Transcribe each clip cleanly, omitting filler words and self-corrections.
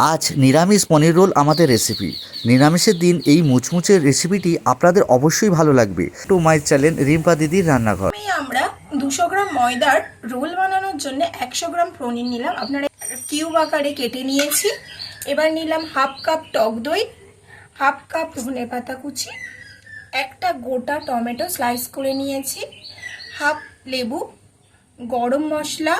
আজ নিরামিষ পনির রোল আমাদের রেসিপি। নিরামিষের দিন এই মুচমুচে রেসিপিটি আপনাদের অবশ্যই ভালো লাগবে। টু মাই চ্যানেল রিম্পা দিদির রান্নাঘর। আমরা 200 গ্রাম ময়দার রোল বানানোর জন্য 100 গ্রাম পনির নিলাম, আপনারা কিউব আকারে কেটে নিয়েছি। এবার নিলাম হাফ কাপ টক দই, হাফ কাপ ধনে পাতা কুচি, একটা গোটা টমেটো স্লাইস করে নিয়েছি, হাফ লেবু, গরম মশলা,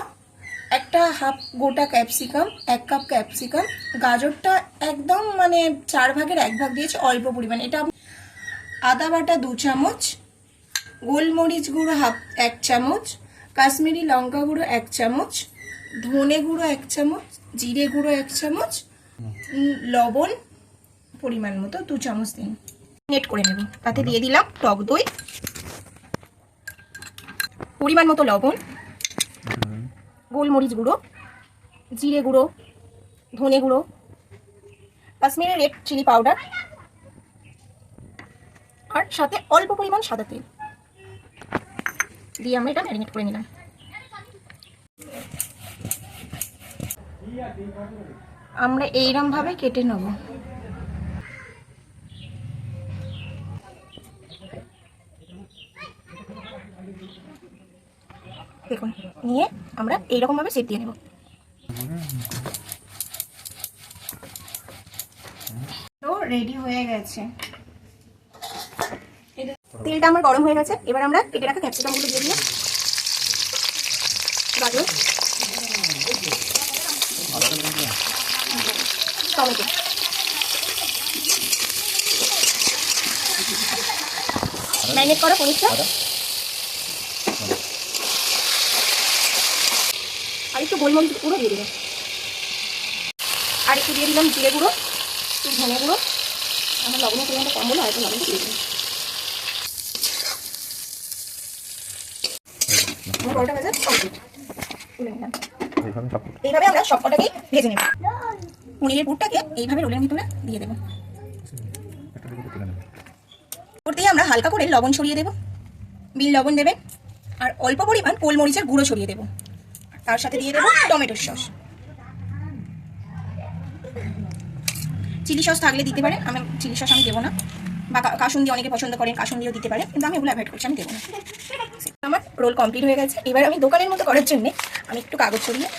একটা হাফ গোটা ক্যাপসিকাম, 1 কাপ ক্যাপসিকাম, গাজরটা একদম 4 ভাগের 1 ভাগ দিয়েছি অল্প পরিমাণে, এটা আদা বাটা 2 চামচ, গোলমরিচ গুঁড়ো 1 চামচ, কাশ্মীরি লঙ্কা গুঁড়ো 1 চামচ, ধনে গুঁড়ো 1 চামচ, জিরে গুঁড়ো 1 চামচ, লবণ পরিমাণ মতো 2 চামচ দিন নেট করে নেব। তাতে দিয়ে দিলাম টক দই, পরিমাণ মতো লবণ, গোলমরিচ গুঁড়ো, জিরে গুঁড়ো, ধনে গুঁড়ো, কাশ্মীরি রেড চিলি পাউডার, আর সাথে অল্প পরিমাণ সাদা তেল দিয়ে আমরা এটা ম্যারিনেট করে নিলাম। আমরা এইরকম ভাবে কেটে নেব। দেখুন, নিয়ে আমরা এইরকম ভাবে সেট দিয়ে নেব। তো রেডি হয়ে গেছে, তেলটা আমার গরম হয়ে গেছে। এবার আমরা কেটে রাখা ক্যাপসিকামগুলো দিয়ে দিলাম, গাজর, টমেটো, ম্যারিনেট করা পনিরটা, আর একটু গোলমরিচ গুঁড়ো দিয়ে দিলাম, আর একটু দিয়ে দিলাম জিরে গুঁড়ো, একটু ধনে গুঁড়ো, আমার লবণের পরিমাণটা কম হলো, আর একটু লবণ দিয়ে দিলাম। এইভাবে আমরা সবকটাকেই ভেজে নেব। পনিরের পুরটাকে এইভাবে রোলের ভিতরে দিয়ে দেবো। করতেই আমরা হালকা করে লবণ ছড়িয়ে দেবো, বিন লবণ দেবেন, আর অল্প পরিমাণ গোলমরিচের গুঁড়ো ছড়িয়ে দেবো। তার সাথে দিয়ে দেবো টমেটোর সস, চিলি সস থাকলে দিতে পারেন, আমি চিলি সস আমি দেবো না, বা কাসুন্দি অনেকে পছন্দ করেন, কাসুন্দিও দিতে পারেন, কিন্তু আমি ওগুলো অ্যাভয়েড করছি, আমি দেবো না। আমার রোল কমপ্লিট হয়ে গেছে। এবার আমি দোকানের মতো করার জন্য আমি একটু কাগজ ছড়িয়ে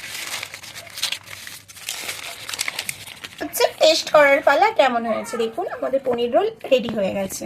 টেস্ট করার পালা কেমন হয়েছে দেখুন। আমাদের পনির রোল রেডি হয়ে গেছে।